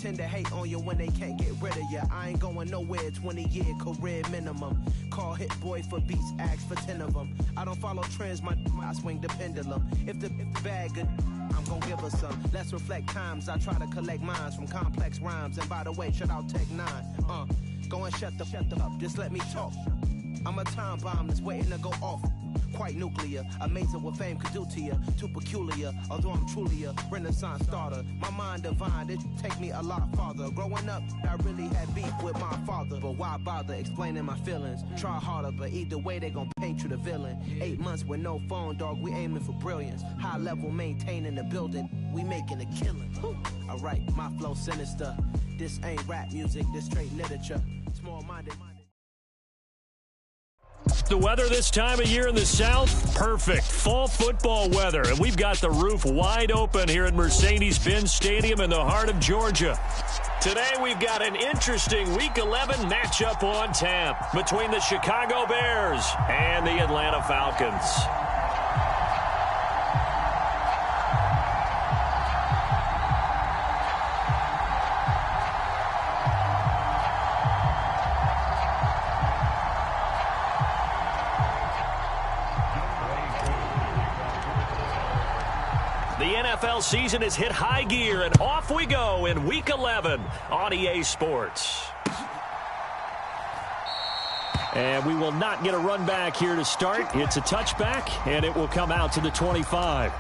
tend to hate on you when they can't get rid of you. I ain't going nowhere, 20-year career minimum. Call Hit Boy for beats, ask for 10 of them. I don't follow trends, I swing the pendulum. If the bag good, I'm gonna give her some. Let's reflect times, I try to collect minds from complex rhymes. And by the way, shout out Tech 9. Go and shut the up, just let me talk. I'm a time bomb that's waiting to go off. Quite nuclear, amazing what fame could do to you. Too peculiar, although I'm truly a renaissance starter. My mind divine, it take me a lot farther. Growing up, I really had beef with my father. But why bother explaining my feelings? Try harder, but either way they gon' paint you the villain. 8 months with no phone, dog, we aiming for brilliance. High level maintaining the building, we making a killing. Alright, my flow sinister. This ain't rap music, this straight literature. Small-minded. The weather this time of year in the South, perfect. Fall football weather, and we've got the roof wide open here at Mercedes-Benz Stadium in the heart of Georgia. Today we've got an interesting Week 11 matchup on tap between the Chicago Bears and the Atlanta Falcons. The NFL season has hit high gear, and off we go in Week 11 on EA Sports. And we will not get a run back here to start. It's a touchback, and it will come out to the 25.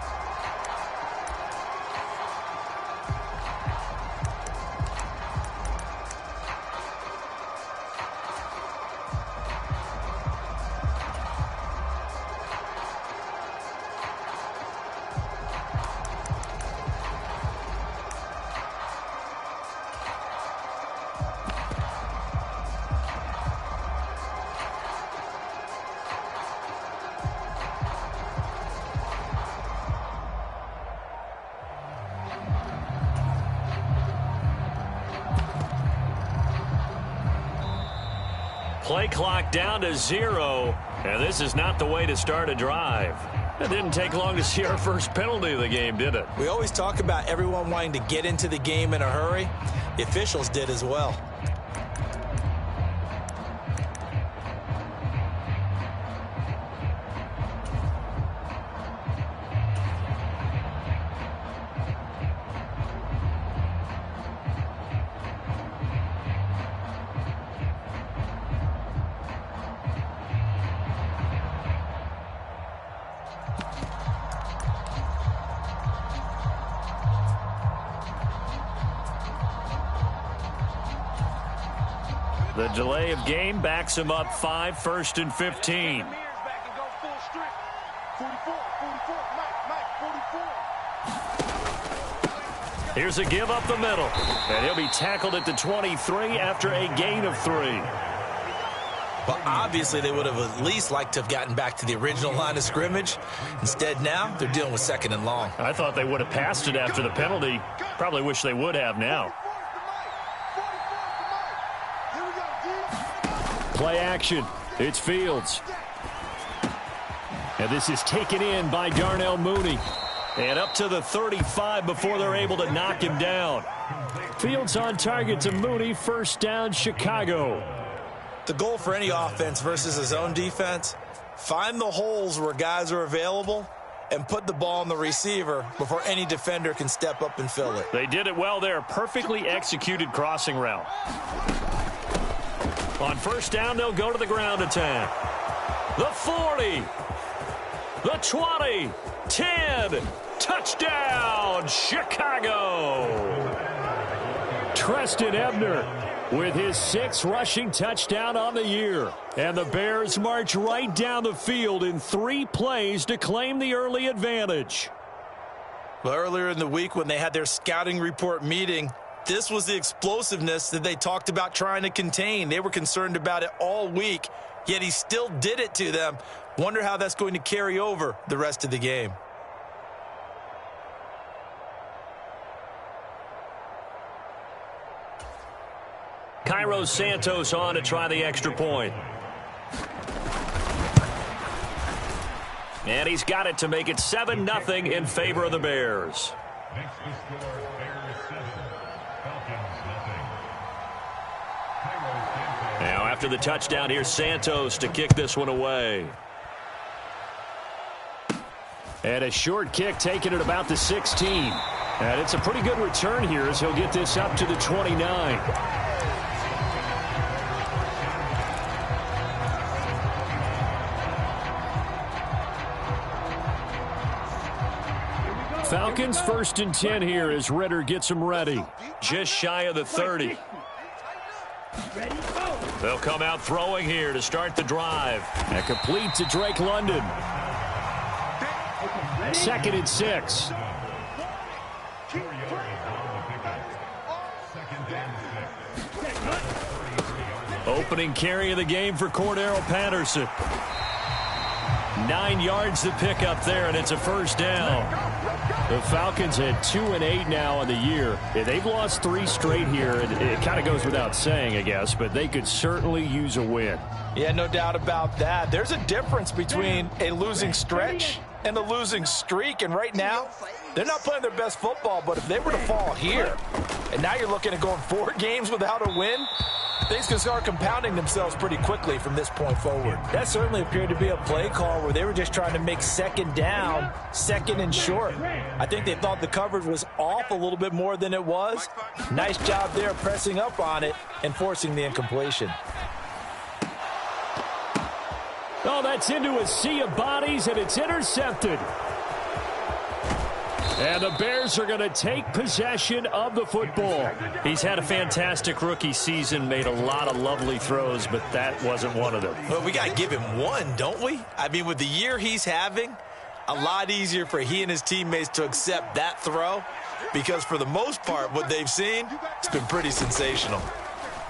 Play clock down to 0, and this is not the way to start a drive. It didn't take long to see our first penalty of the game, did it? We always talk about everyone wanting to get into the game in a hurry. The officials did as well. The delay of game backs him up 5, 1st and 15. Here's a give up the middle, and he'll be tackled at the 23 after a gain of 3. Well, obviously they would have at least liked to have gotten back to the original line of scrimmage. Instead, now they're dealing with 2nd and long. I thought they would have passed it after the penalty. Probably wish they would have now. Play action. It's Fields. And this is taken in by Darnell Mooney. And up to the 35 before they're able to knock him down. Fields on target to Mooney. First down, Chicago. The goal for any offense versus his own defense, find the holes where guys are available and put the ball on the receiver before any defender can step up and fill it. They did it well there. Perfectly executed crossing route. On first down, they'll go to the ground attack. The 40. The 20. 10. Touchdown, Chicago. Treston Ebner with his 6th rushing touchdown on the year. And the Bears march right down the field in 3 plays to claim the early advantage. Well, earlier in the week when they had their scouting report meeting, this was the explosiveness that they talked about trying to contain. They were concerned about it all week, yet he still did it to them. Wonder how that's going to carry over the rest of the game. Cairo Santos on to try the extra point. And he's got it to make it 7-0 in favor of the Bears. Next to score, Bears 7, Falcons after the touchdown. Here's Santos to kick this one away. And a short kick taken at about the 16. And it's a pretty good return here as he'll get this up to the 29. Falcons 1st and 10 here as Ritter gets them ready. Just shy of the 30. They'll come out throwing here to start the drive. And complete to Drake London. 2nd and 6. Opening carry of the game for Cordero Patterson. 9 yards to pick up there, and it's a first down. The Falcons at 2-8 now in the year. They've lost 3 straight here, and it kind of goes without saying, I guess, but they could certainly use a win. Yeah, no doubt about that. There's a difference between a losing stretch and a losing streak, and right now, they're not playing their best football, but if they were to fall here, and now you're looking at going 4 games without a win, things can start compounding themselves pretty quickly from this point forward. That certainly appeared to be a play call where they were just trying to make second down, second and short. I think they thought the coverage was off a little bit more than it was. Nice job there pressing up on it and forcing the incompletion. Oh, that's into a sea of bodies, and it's intercepted. And the Bears are going to take possession of the football. He's had a fantastic rookie season, made a lot of lovely throws, but that wasn't one of them. Well, we got to give him one, don't we? I mean, with the year he's having, a lot easier for he and his teammates to accept that throw, because for the most part, what they've seen, it's been pretty sensational.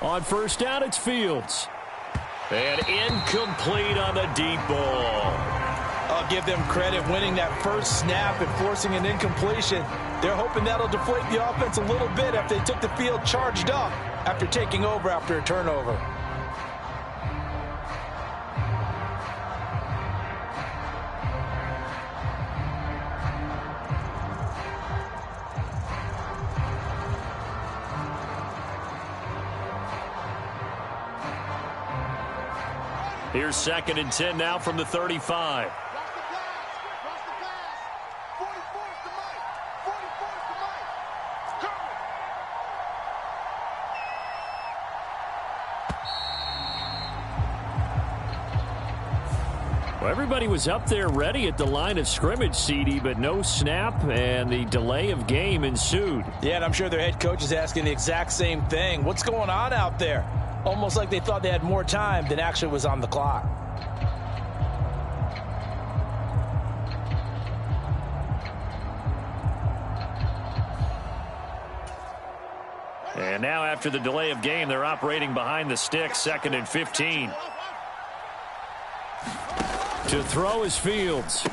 On first down, it's Fields. And incomplete on the deep ball. I'll give them credit winning that first snap and forcing an incompletion. They're hoping that'll deflate the offense a little bit after they took the field charged up after taking over after a turnover. Here's 2nd and 10 now from the 35. Well, everybody was up there ready at the line of scrimmage, CD, but no snap, and the delay of game ensued. Yeah, and I'm sure their head coach is asking the exact same thing. What's going on out there? Almost like they thought they had more time than actually was on the clock. And now after the delay of game, they're operating behind the sticks, 2nd and 15. To throw is Fields.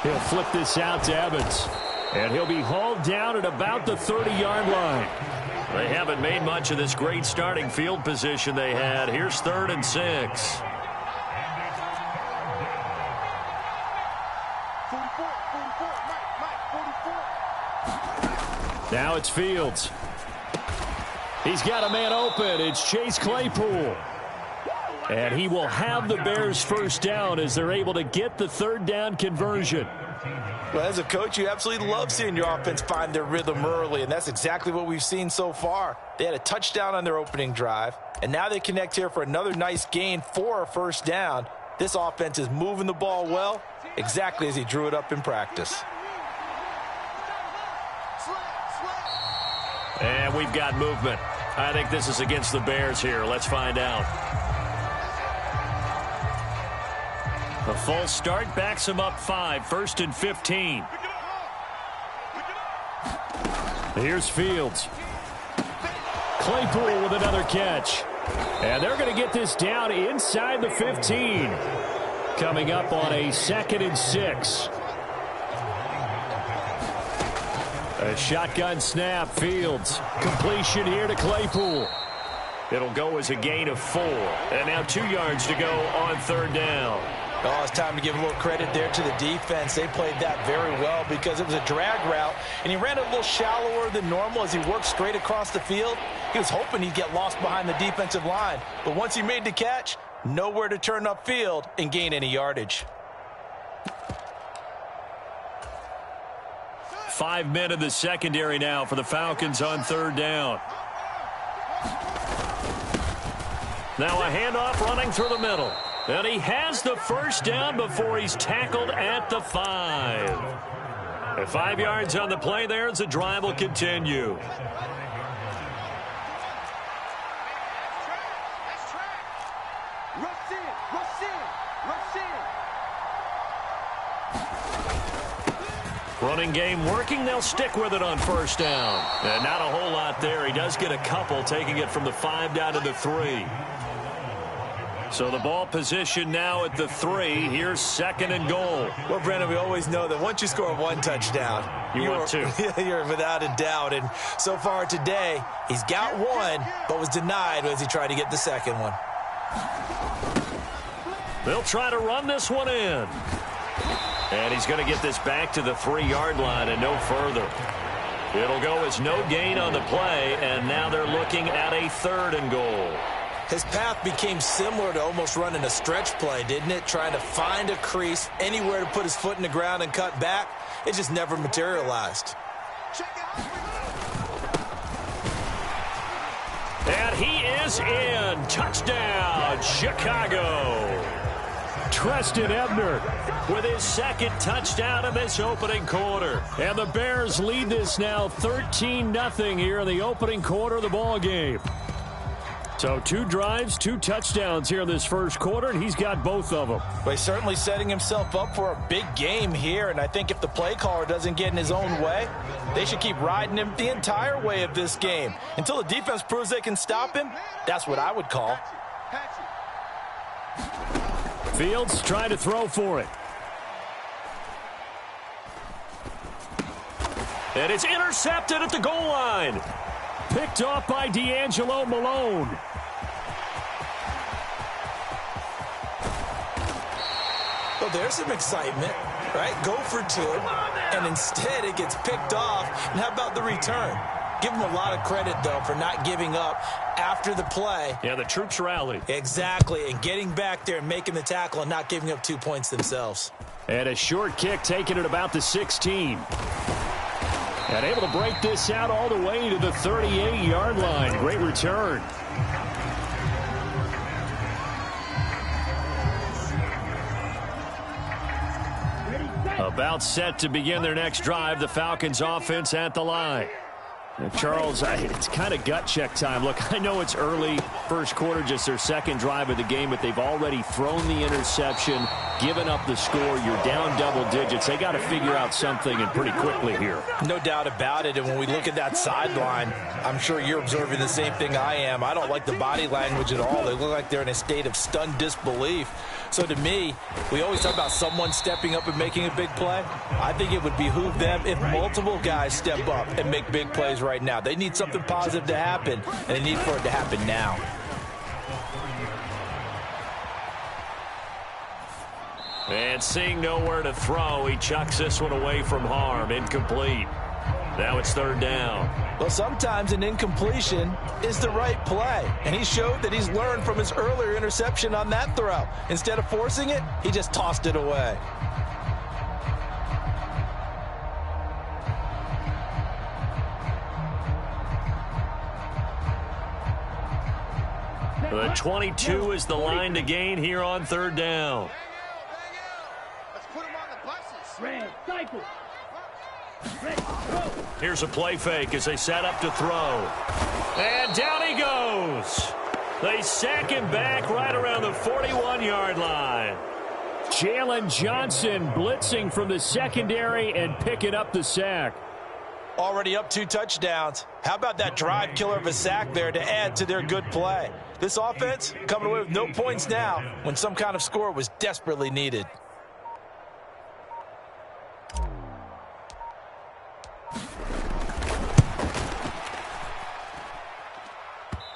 He'll flip this out to Evans. And he'll be hauled down at about the 30-yard line. They haven't made much of this great starting field position they had. Here's 3rd and 6. Now it's Fields. He's got a man open. It's Chase Claypool. And he will have the Bears first down as they're able to get the 3rd down conversion. Well, as a coach, you absolutely love seeing your offense find their rhythm early, and that's exactly what we've seen so far. They had a touchdown on their opening drive, and now they connect here for another nice gain for a first down. This offense is moving the ball well, exactly as he drew it up in practice. And we've got movement. I think this is against the Bears here. Let's find out. A false start backs him up 5, 1st and 15. Here's Fields. Claypool with another catch. And they're going to get this down inside the 15. Coming up on a 2nd and 6. A shotgun snap, Fields. Completion here to Claypool. It'll go as a gain of 4. And now 2 yards to go on 3rd down. Oh, it's time to give a little credit there to the defense. They played that very well because it was a drag route, and he ran a little shallower than normal as he worked straight across the field. He was hoping he'd get lost behind the defensive line, but once he made the catch, nowhere to turn upfield and gain any yardage. 5 men in the secondary now for the Falcons on third down. Now a handoff running through the middle. And he has the first down before he's tackled at the 5. And 5 yards on the play there as the drive will continue. Running game working. They'll stick with it on first down. And not a whole lot there. He does get a couple, taking it from the 5 down to the 3. So the ball position now at the 3. Here's second and goal. Well, Brandon, we always know that once you score one touchdown, want two. You're without a doubt. And so far today, he's got one, but was denied as he tried to get the second one. They'll try to run this one in. And he's going to get this back to the 3-yard line and no further. It'll go as no gain on the play, and now they're looking at a 3rd and goal. His path became similar to almost running a stretch play, didn't it? Trying to find a crease, anywhere to put his foot in the ground and cut back. It just never materialized. And he is in. Touchdown, Chicago. Treston Ebner with his second touchdown in this opening quarter. And the Bears lead this now 13-0 here in the opening quarter of the ball game. So 2 drives, 2 touchdowns here in this first quarter, and he's got both of them. Well, he's certainly setting himself up for a big game here, and I think if the play caller doesn't get in his own way, they should keep riding him the entire way of this game. Until the defense proves they can stop him, that's what I would call. Fields trying to throw for it. And it's intercepted at the goal line. Picked off by D'Angelo Malone. Well, there's some excitement, right? Go for 2, and instead it gets picked off. And how about the return? Give him a lot of credit, though, for not giving up after the play. Yeah, the troops rallied. Exactly, and getting back there and making the tackle and not giving up 2 points themselves. And a short kick taken at about the 16. And able to break this out all the way to the 38-yard line. Great return. About set to begin their next drive. The Falcons offense at the line. Now, Charles, it's kind of gut check time. Look, I know it's early, first quarter, just their second drive of the game, but they've already thrown the interception, given up the score. You're down double digits. They got to figure out something, and pretty quickly here. No doubt about it, and when we look at that sideline, I'm sure you're observing the same thing I am. I don't like the body language at all. They look like they're in a state of stunned disbelief. So to me, we always talk about someone stepping up and making a big play. I think it would behoove them if multiple guys step up and make big plays right now. They need something positive to happen, and they need for it to happen now. And seeing nowhere to throw, he chucks this one away from harm. Incomplete. Now it's third down. Well, sometimes an incompletion is the right play, and he showed that he's learned from his earlier interception on that throw. Instead of forcing it, he just tossed it away. The 22 is the line to gain here on third down. Let's put him on the buses. Red, cycle. Here's a play fake as they set up to throw. And down he goes. They sack him back right around the 41-yard line. Jalen Johnson blitzing from the secondary and picking up the sack. Already up 2 touchdowns. How about that drive killer of a sack there to add to their good play? This offense coming away with no points now when some kind of score was desperately needed.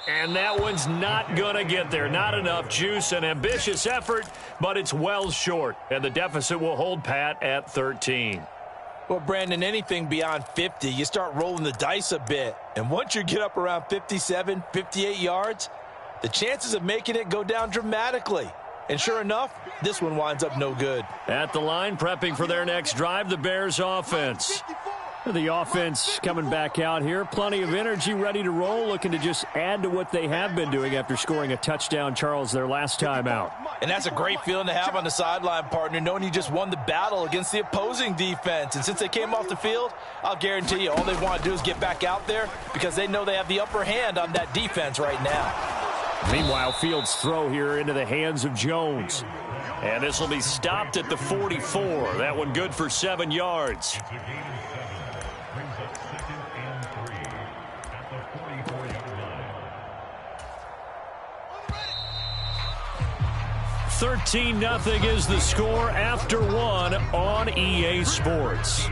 And that one's not going to get there. Not enough juice. An ambitious effort, but it's well short. And the deficit will hold pat at 13. Well, Brandon, anything beyond 50, you start rolling the dice a bit. And once you get up around 57, 58 yards, the chances of making it go down dramatically. And sure enough, this one winds up no good. At the line, prepping for their next drive, the Bears offense. The offense coming back out here. Plenty of energy, ready to roll, looking to just add to what they have been doing after scoring a touchdown, Charles, their last time out. And that's a great feeling to have on the sideline, partner, knowing you just won the battle against the opposing defense. And since they came off the field, I'll guarantee you all they want to do is get back out there because they know they have the upper hand on that defense right now. Meanwhile, Fields' throw here into the hands of Jones. And this will be stopped at the 44. That one good for 7 yards. 13-0 is the score after one on EA Sports.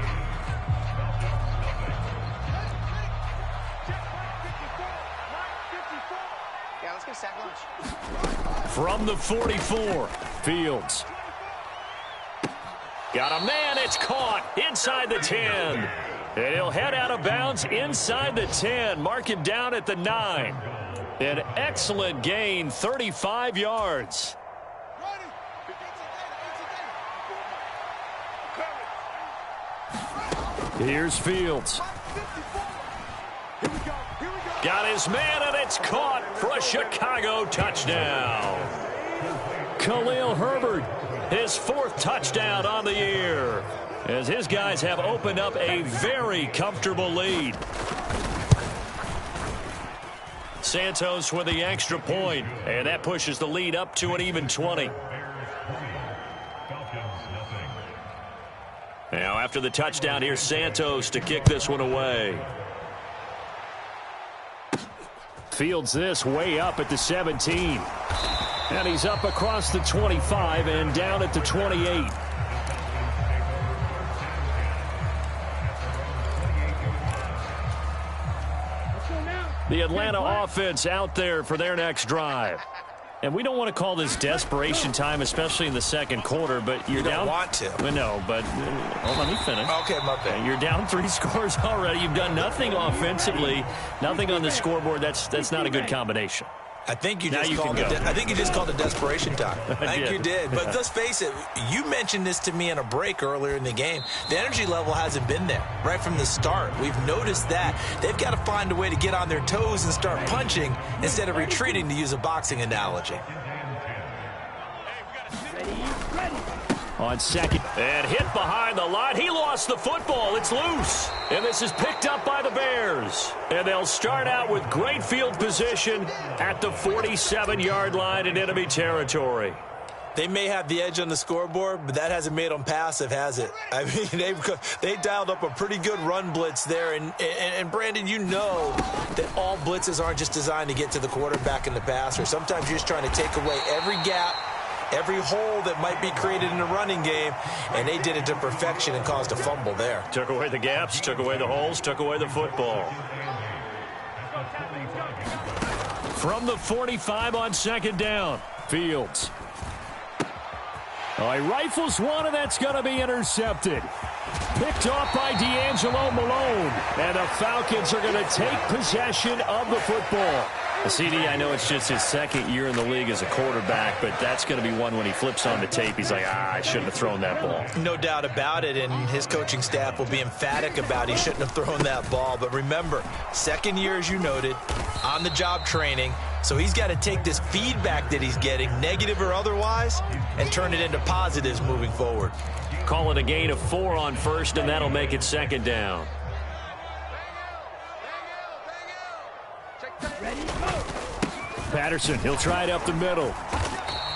Yeah, let's get sack lunch. From the 44, Fields. Got a man, it's caught inside the 10. And he'll head out of bounds inside the 10. Mark him down at the 9. An excellent gain, 35 yards. Here's Fields. Got his man, and it's caught for a Chicago touchdown. Khalil Herbert, his 4th touchdown on the year, as his guys have opened up a very comfortable lead. Santos with the extra point, and that pushes the lead up to an even 20. Now, after the touchdown, here's Santos to kick this one away. Fields this way up at the 17. And he's up across the 25 and down at the 28. The Atlanta offense out there for their next drive. And we don't want to call this desperation time, especially in the second quarter, but you're down. You don't want to. Well, no, but let me finish. Okay, my bad. You're down 3 scores already. You've done nothing offensively, nothing on the scoreboard. That's not a good combination. I think you just called it desperation time. I think you did. But let's face it, you mentioned this to me in a break earlier in the game. The energy level hasn't been there right from the start. We've noticed that. They've got to find a way to get on their toes and start punching instead of retreating, to use a boxing analogy. On second, and hit behind the line. He lost the football. It's loose. And this is picked up by the Bears. And they'll start out with great field position at the 47-yard line in enemy territory. They may have the edge on the scoreboard, but that hasn't made them passive, has it? I mean, they dialed up a pretty good run blitz there. And Brandon, you know that all blitzes aren't just designed to get to the quarterback and the passer. Sometimes you're just trying to take away every gap, every hole that might be created in the running game, and they did it to perfection and caused a fumble there. Took away the gaps, took away the holes, took away the football. From the 45 on second down, Fields. Oh, he rifles one, and that's going to be intercepted. Picked off by D'Angelo Malone, and the Falcons are going to take possession of the football. CD, I know it's just his 2nd year in the league as a quarterback, but that's going to be one when he flips on the tape. He's like, I shouldn't have thrown that ball. No doubt about it, and his coaching staff will be emphatic about he shouldn't have thrown that ball. But remember, 2nd year, as you noted, on-the-job training, so he's got to take this feedback that he's getting, negative or otherwise, and turn it into positives moving forward. Call it a gain of 4 on first, and that'll make it second down. Patterson, he'll try it up the middle.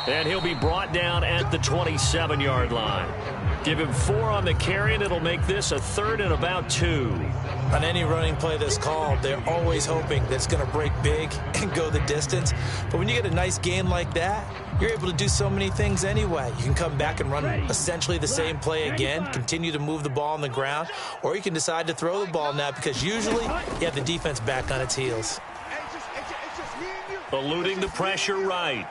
And he'll be brought down at the 27-yard line. Give him 4 on the carry, and it'll make this a 3rd and about 2. On any running play that's called, they're always hoping that it's going to break big and go the distance. But when you get a nice gain like that, you're able to do so many things anyway. You can come back and run essentially the same play again, continue to move the ball on the ground, or you can decide to throw the ball now because usually you have the defense back on its heels. Eluding the pressure right.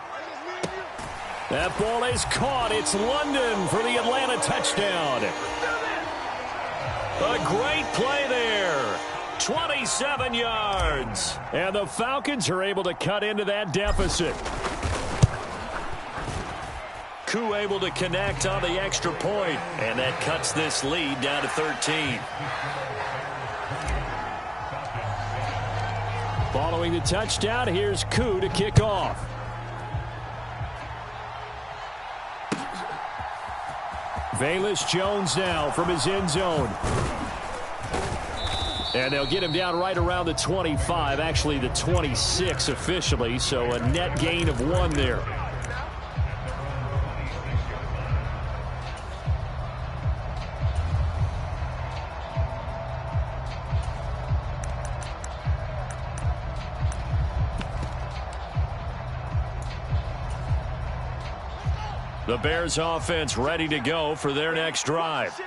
That ball is caught. It's London for the Atlanta touchdown. A great play there. 27 yards. And the Falcons are able to cut into that deficit. Koo able to connect on the extra point. And that cuts this lead down to 13. Following the touchdown, here's Koo to kick off. Velus Jones now from his end zone. And they'll get him down right around the 25, actually the 26 officially, so a net gain of 1 there. The Bears offense ready to go for their next drive.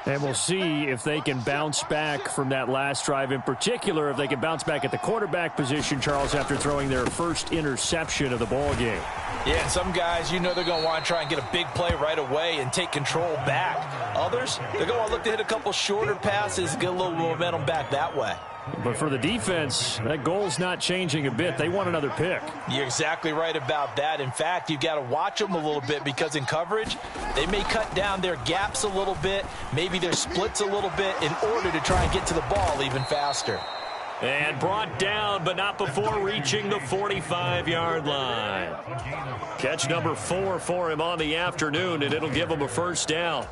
And we'll see if they can bounce back from that last drive, in particular if they can bounce back at the quarterback position, Charles, after throwing their first interception of the ball game. Yeah, and some guys, you know they're going to want to try and get a big play right away and take control back. Others, they're going to want to look to hit a couple shorter passes, get a little momentum back that way. But for the defense, that goal's not changing a bit. They want another pick. You're exactly right about that. In fact, you've got to watch them a little bit because in coverage, they may cut down their gaps a little bit, maybe their splits a little bit in order to try and get to the ball even faster. And brought down, but not before reaching the 45-yard line. Catch number 4 for him on the afternoon, and it'll give him a first down.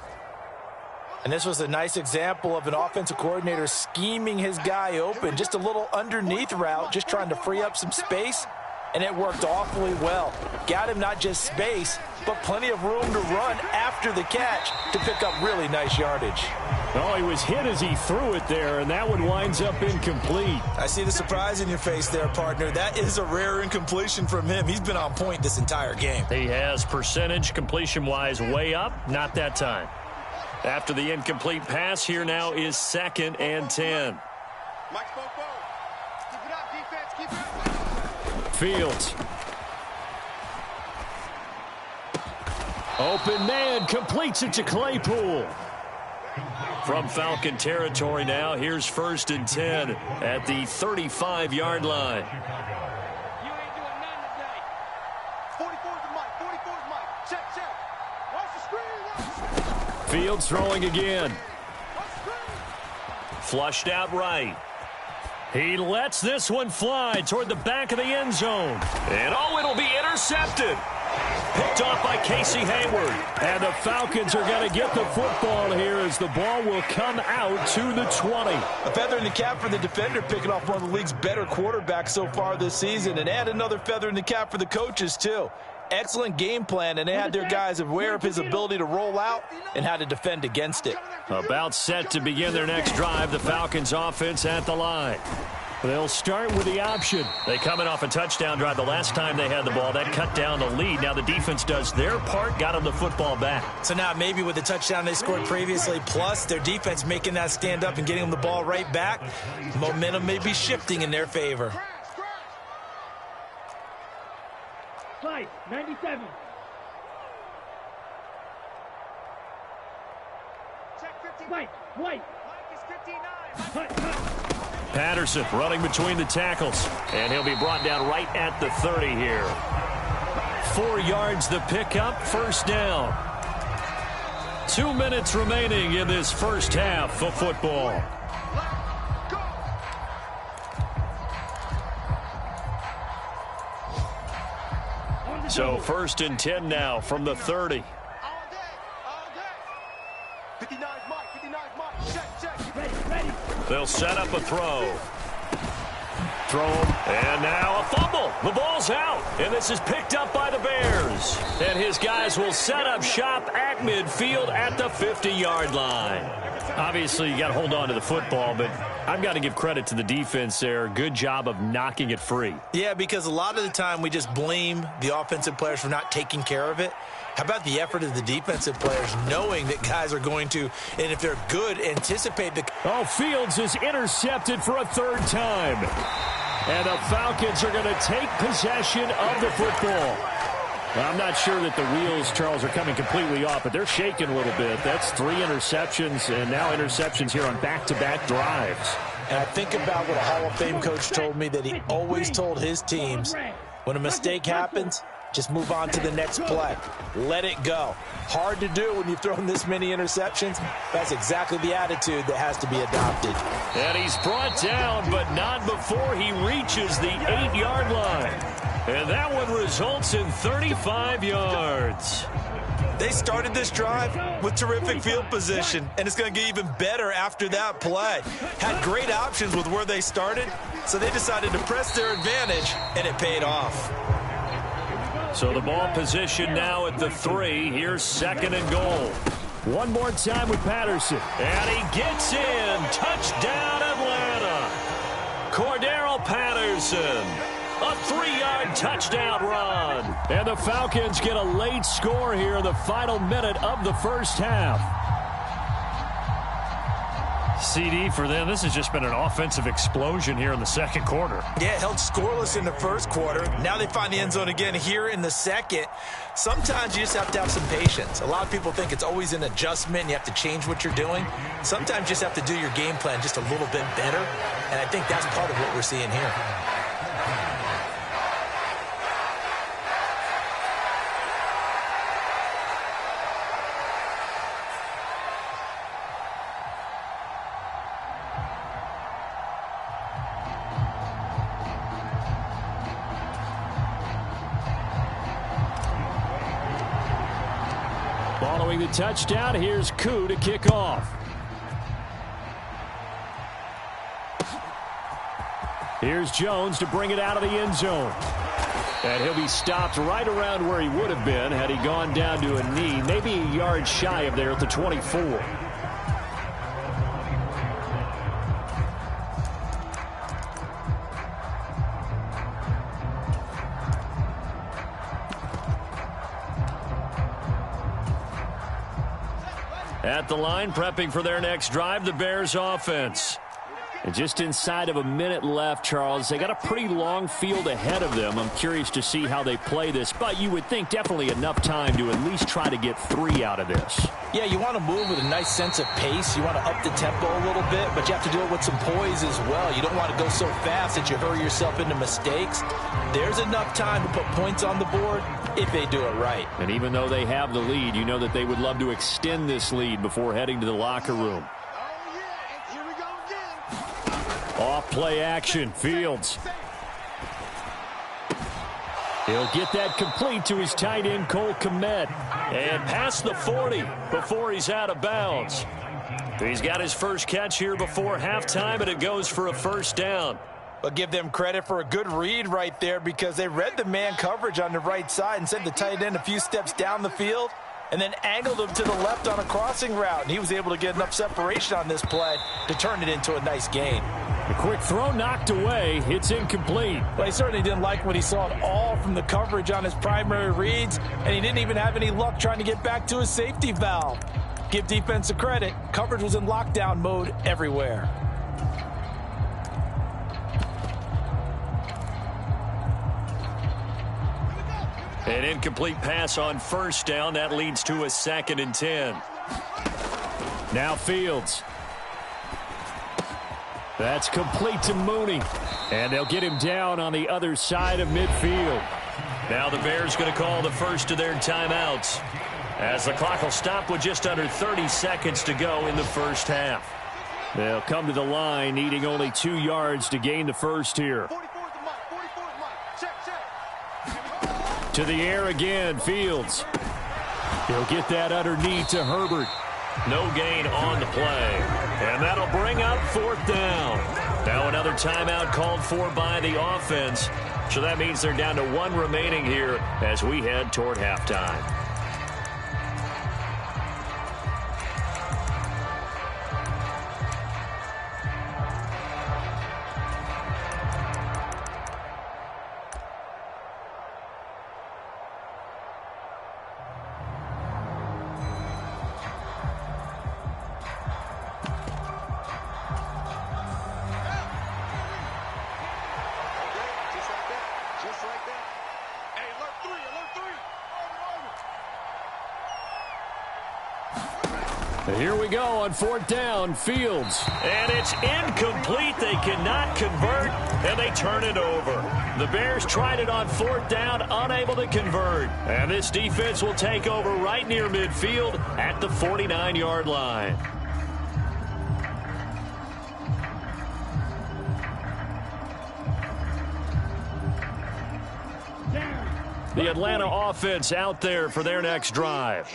And this was a nice example of an offensive coordinator scheming his guy open. Just a little underneath route, just trying to free up some space. And it worked awfully well. Got him not just space, but plenty of room to run after the catch to pick up really nice yardage. Oh, he was hit as he threw it there, and that one winds up incomplete. I see the surprise in your face there, partner. That is a rare incompletion from him. He's been on point this entire game. He has percentage completion-wise way up, not that time. After the incomplete pass, here now is 2nd and 10. Fields. Open man, completes it to Claypool. From Falcon territory now, here's 1st and 10 at the 35-yard line. You ain't doing nothing today. 44's the mic. 44's the mic. Check, check. Watch the screen. Fields throwing again. Flushed out right. He lets this one fly toward the back of the end zone. And oh, it'll be intercepted. Picked off by Casey Hayward. And the Falcons are going to get the football here as the ball will come out to the 20. A feather in the cap for the defender, picking off one of the league's better quarterbacks so far this season. And add another feather in the cap for the coaches, too. Excellent game plan, and they had their guys aware of his ability to roll out and how to defend against it. About set to begin their next drive, the Falcons offense at the line. They'll start with the option. They coming off a touchdown drive the last time they had the ball. That cut down the lead. Now the defense does their part, got them the football back. So now maybe with the touchdown they scored previously, plus their defense making that stand up and getting them the ball right back, momentum may be shifting in their favor. Slide, 97. Check 15. White. Mike is 59. Patterson running between the tackles, and he'll be brought down right at the 30 here. 4 yards the pickup, first down. 2 minutes remaining in this first half of football. So 1st and 10 now from the 30. All day. 59's Mike. 59's Mike. Check. Ready. They'll set up a throw. And now a fumble. The ball's out. And this is picked up by the Bears. And his guys will set up shop at midfield at the 50-yard line. Obviously, you got to hold on to the football, but I've got to give credit to the defense there. Good job of knocking it free. Yeah, because a lot of the time we just blame the offensive players for not taking care of it. How about the effort of the defensive players knowing that guys are going to, and if they're good, anticipate the... Oh, Fields is intercepted for a 3rd time. And the Falcons are going to take possession of the football. I'm not sure that the wheels, Charles, are coming completely off, but they're shaking a little bit. That's 3 interceptions, and now interceptions here on back-to-back drives. And I think about what a Hall of Fame coach told me, that he always told his teams, when a mistake happens, just move on to the next play. Let it go. Hard to do when you've thrown this many interceptions. That's exactly the attitude that has to be adopted. And he's brought down, but not before he reaches the 8-yard line. And that one results in 35 yards. They started this drive with terrific field position, and it's going to get even better after that play. Had great options with where they started, so they decided to press their advantage, and it paid off. So the ball position now at the 3. Here's 2nd and goal. One more time with Patterson. And he gets in. Touchdown, Atlanta. Cordero Patterson. A 3-yard touchdown run. And the Falcons get a late score here in the final minute of the first half. CD for them. This has just been an offensive explosion here in the second quarter. Yeah, held scoreless in the first quarter. Now they find the end zone again here in the second. Sometimes you just have to have some patience. A lot of people think it's always an adjustment. You have to change what you're doing. Sometimes you just have to do your game plan just a little bit better. And I think that's part of what we're seeing here. Following the touchdown, here's Koo to kick off. Here's Jones to bring it out of the end zone. And he'll be stopped right around where he would have been had he gone down to a knee, maybe a yard shy of there at the 24. At the line, prepping for their next drive, the Bears offense. And just inside of a minute left, Charles, they got a pretty long field ahead of them. I'm curious to see how they play this, but you would think definitely enough time to at least try to get 3 out of this. Yeah, you want to move with a nice sense of pace. You want to up the tempo a little bit, but you have to do it with some poise as well. You don't want to go so fast that you hurry yourself into mistakes. There's enough time to put points on the board if they do it right. And even though they have the lead, you know that they would love to extend this lead before heading to the locker room. Off play action, Fields. He'll get that complete to his tight end, Cole Kmet. And past the 40 before he's out of bounds. He's got his first catch here before halftime, and it goes for a first down. But give them credit for a good read right there, because they read the man coverage on the right side and sent the tight end a few steps down the field and then angled him to the left on a crossing route. And he was able to get enough separation on this play to turn it into a nice gain. A quick throw knocked away. It's incomplete. Well, he certainly didn't like what he saw at all from the coverage on his primary reads, and he didn't even have any luck trying to get back to his safety valve. Give defense a credit. Coverage was in lockdown mode everywhere. An incomplete pass on first down. That leads to a 2nd and 10. Now Fields. That's complete to Mooney. And they'll get him down on the other side of midfield. Now the Bears going to call the first of their timeouts, as the clock will stop with just under 30 seconds to go in the first half. They'll come to the line, needing only 2 yards to gain the first here. To the air again, Fields. He'll get that underneath to Herbert. No gain on the play. And that'll bring up 4th down. Now another timeout called for by the offense. So that means they're down to 1 remaining here as we head toward halftime. Here we go on 4th down, Fields. And it's incomplete. They cannot convert, and they turn it over. The Bears tried it on 4th down, unable to convert. And this defense will take over right near midfield at the 49-yard line. The Atlanta offense out there for their next drive.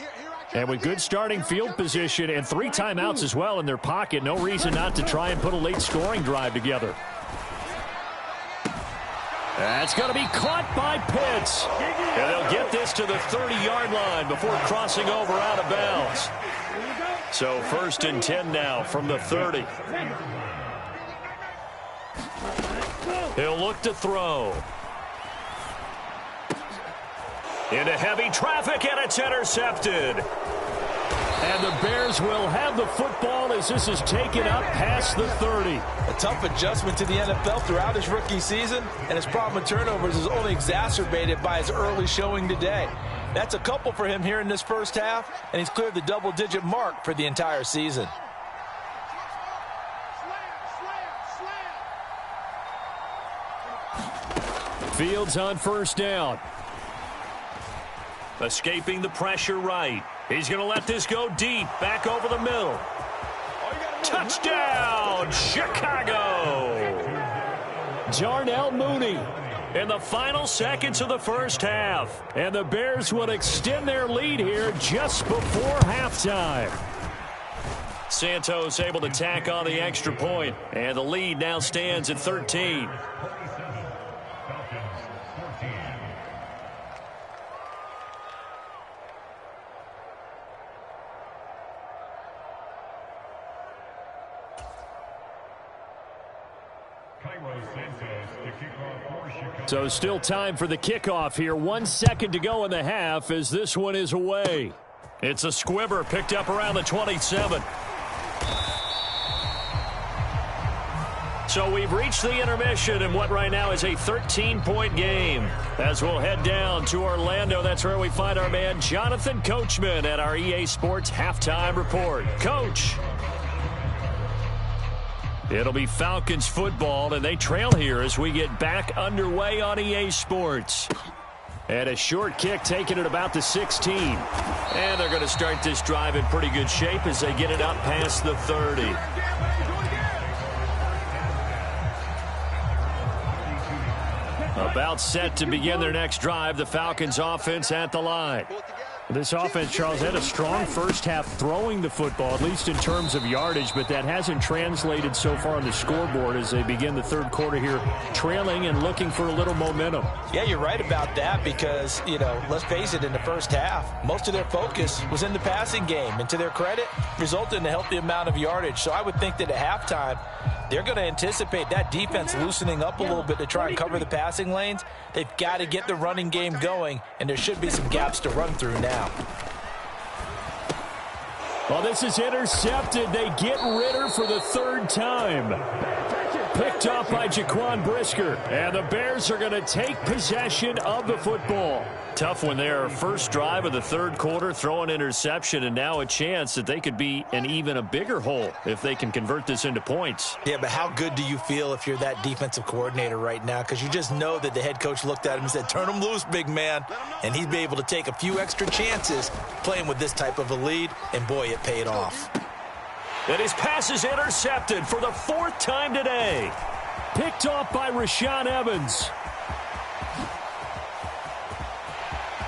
And with good starting field position and 3 timeouts as well in their pocket, no reason not to try and put a late scoring drive together. That's going to be caught by Pitts. And they'll get this to the 30-yard line before crossing over out of bounds. So 1st and 10 now from the 30. He'll look to throw. Into heavy traffic, and it's intercepted. And the Bears will have the football as this is taken up past the 30. A tough adjustment to the NFL throughout his rookie season, and his problem with turnovers is only exacerbated by his early showing today. That's a couple for him here in this first half, and he's cleared the double-digit mark for the entire season. Fields on 1st down. Escaping the pressure right. He's going to let this go deep. Back over the middle. Touchdown, Chicago. Darnell Mooney in the final seconds of the first half. And the Bears will extend their lead here just before halftime. Santos able to tack on the extra point. And the lead now stands at 13. So still time for the kickoff here. 1 second to go in the half as this one is away. It's a squibber picked up around the 27. So we've reached the intermission in what right now is a 13-point game. As we'll head down to Orlando, that's where we find our man Jonathan Coachman at our EA Sports Halftime Report. Coach. It'll be Falcons football, and they trail here as we get back underway on EA Sports. And a short kick taken at about the 16. And they're going to start this drive in pretty good shape as they get it up past the 30. About set to begin their next drive, the Falcons offense at the line. This offense, Charles, had a strong first half throwing the football, at least in terms of yardage, but that hasn't translated so far on the scoreboard as they begin the third quarter here, trailing and looking for a little momentum. Yeah, you're right about that because, let's face it, in the first half, most of their focus was in the passing game, and to their credit, resulted in a healthy amount of yardage. So I would think that at halftime, they're going to anticipate that defense loosening up a little bit to try and cover the passing lanes. They've got to get the running game going, and there should be some gaps to run through now. Well, this is intercepted. They get Ritter for the 3rd time. Picked off by Jaquan Brisker. And the Bears are going to take possession of the football. Tough one there. First drive of the third quarter, throw an interception, and now a chance that they could be in even a bigger hole if they can convert this into points. Yeah, but how good do you feel if you're that defensive coordinator right now? Because you just know that the head coach looked at him and said, turn him loose, big man. And he'd be able to take a few extra chances playing with this type of a lead, and boy, it paid off. And his pass is intercepted for the 4th time today. Picked off by Rashaan Evans.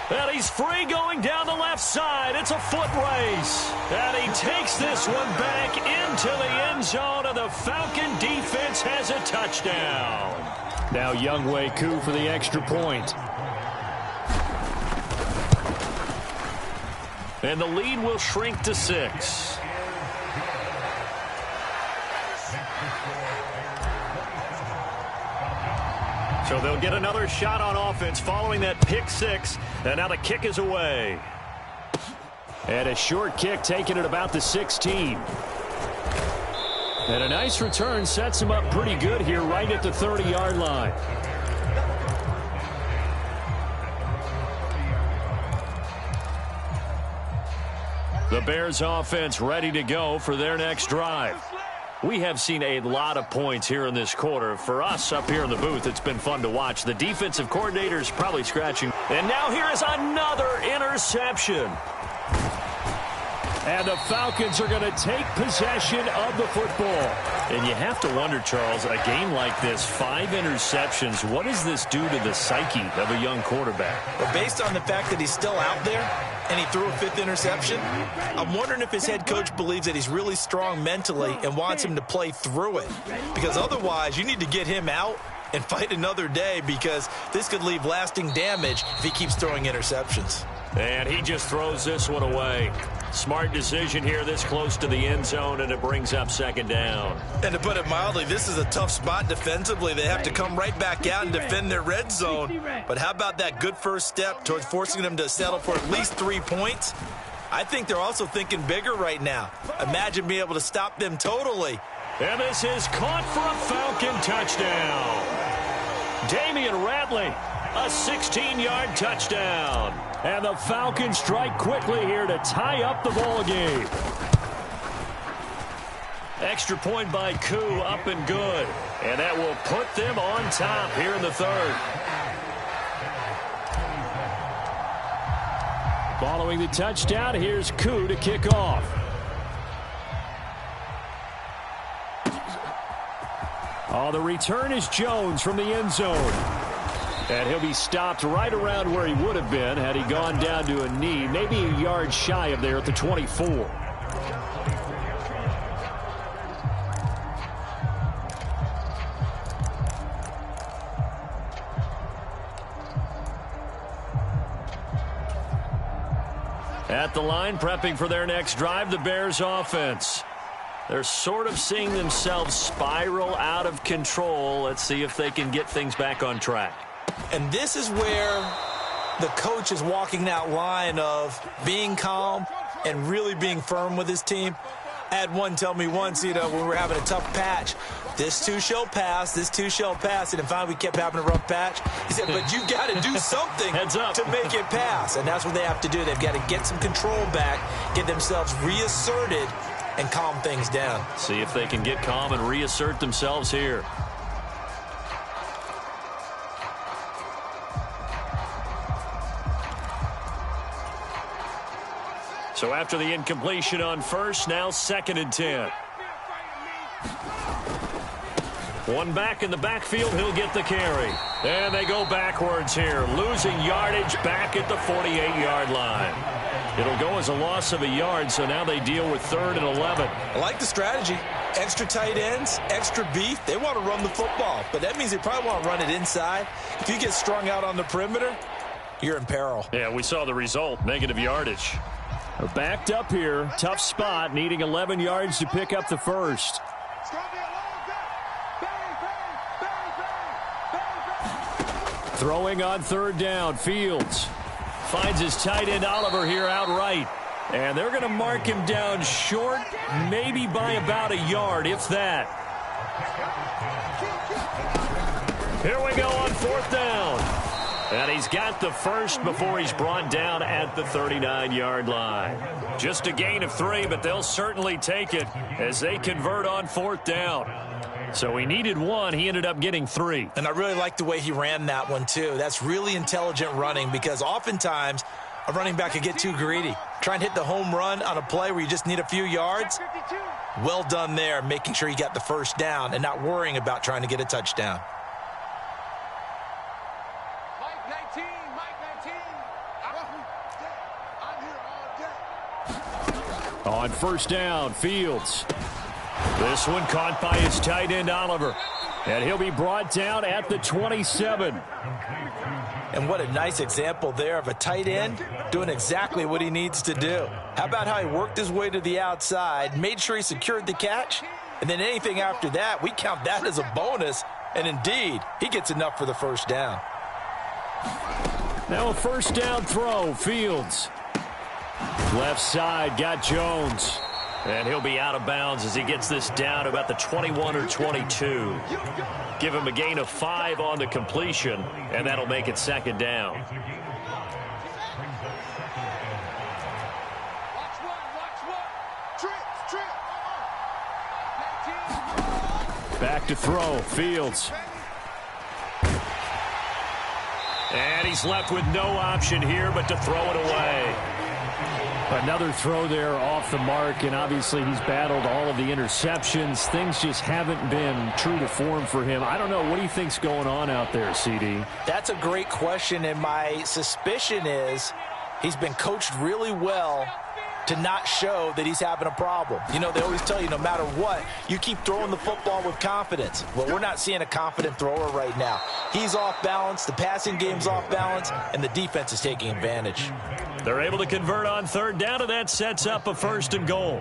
And he's free going down the left side. It's a foot race. And he takes this one back into the end zone, and the Falcon defense has a touchdown. Now Younghoe Koo for the extra point. And the lead will shrink to 6. So they'll get another shot on offense following that pick 6. And now the kick is away. And a short kick taken at about the 16. And a nice return sets him up pretty good here right at the 30-yard line. The Bears offense ready to go for their next drive. We have seen a lot of points here in this quarter. For us up here in the booth, it's been fun to watch. The defensive coordinator's probably scratching. And now here is another interception. And the Falcons are going to take possession of the football. And you have to wonder, Charles, a game like this, 5 interceptions, what does this do to the psyche of a young quarterback? Well, based on the fact that he's still out there and he threw a 5th interception, I'm wondering if his head coach believes that he's really strong mentally and wants him to play through it. Because otherwise, you need to get him out and fight another day, because this could leave lasting damage if he keeps throwing interceptions. And he just throws this one away. Smart decision here this close to the end zone, and it brings up 2nd down. And to put it mildly, this is a tough spot defensively. They have to come right back out and defend their red zone. But how about that good first step towards forcing them to settle for at least 3 points? I think they're also thinking bigger right now. Imagine being able to stop them totally. And this is caught for a Falcon touchdown. Damian Ratley, a 16-yard touchdown. And the Falcons strike quickly here to tie up the ball game. Extra point by Koo, up and good. And that will put them on top here in the 3rd. Following the touchdown, here's Koo to kick off. Oh, the return is Jones from the end zone. And he'll be stopped right around where he would have been had he gone down to a knee, maybe a yard shy of there at the 24. At the line, prepping for their next drive, the Bears offense. They're sort of seeing themselves spiral out of control. Let's see if they can get things back on track. And this is where the coach is walking that line of being calm and really being firm with his team. I had one tell me once, when we were having a tough patch, this too shall pass, this too shall pass. And then finally we kept having a rough patch. He said, but you got to do something to make it pass. And that's what they have to do. They've got to get some control back, get themselves reasserted, and calm things down. See if they can get calm and reassert themselves here. So after the incompletion on first, now 2nd and 10. One back in the backfield, he'll get the carry. And they go backwards here, losing yardage back at the 48-yard line. It'll go as a loss of a yard, so now they deal with 3rd and 11. I like the strategy. Extra tight ends, extra beef. They want to run the football, but that means they probably want to run it inside. If you get strung out on the perimeter, you're in peril. Yeah, we saw the result, negative yardage. They're backed up here, tough spot, needing 11 yards to pick up the first. Throwing on 3rd down, Fields finds his tight end Oliver here outright. And they're going to mark him down short, maybe by about a yard, if that. Here we go on 4th down. And he's got the first before he's brought down at the 39-yard line. Just a gain of 3, but they'll certainly take it as they convert on 4th down. So he needed 1. He ended up getting 3. And I really like the way he ran that one, too. That's really intelligent running, because oftentimes a running back could get too greedy. Try and hit the home run on a play where you just need a few yards. Well done there, making sure you got the first down and not worrying about trying to get a touchdown. On 1st down, Fields. This one caught by his tight end, Oliver. And he'll be brought down at the 27. And what a nice example there of a tight end doing exactly what he needs to do. How about how he worked his way to the outside, made sure he secured the catch, and then anything after that, we count that as a bonus. And indeed, he gets enough for the first down. Now a 1st down throw, Fields. Left side, got Jones. And he'll be out of bounds as he gets this down about the 21 or 22. Give him a gain of 5 on the completion, and that'll make it 2nd down. Back to throw. Fields. And he's left with no option here but to throw it away. Another throw there off the mark, and obviously he's battled all of the interceptions. Things just haven't been true to form for him. I don't know. What do you think's going on out there, CD? That's a great question, and my suspicion is he's been coached really well to not show that he's having a problem. You know, they always tell you no matter what, you keep throwing the football with confidence. Well, we're not seeing a confident thrower right now. He's off balance, the passing game's off balance, and the defense is taking advantage. They're able to convert on third down, and that sets up a 1st and goal.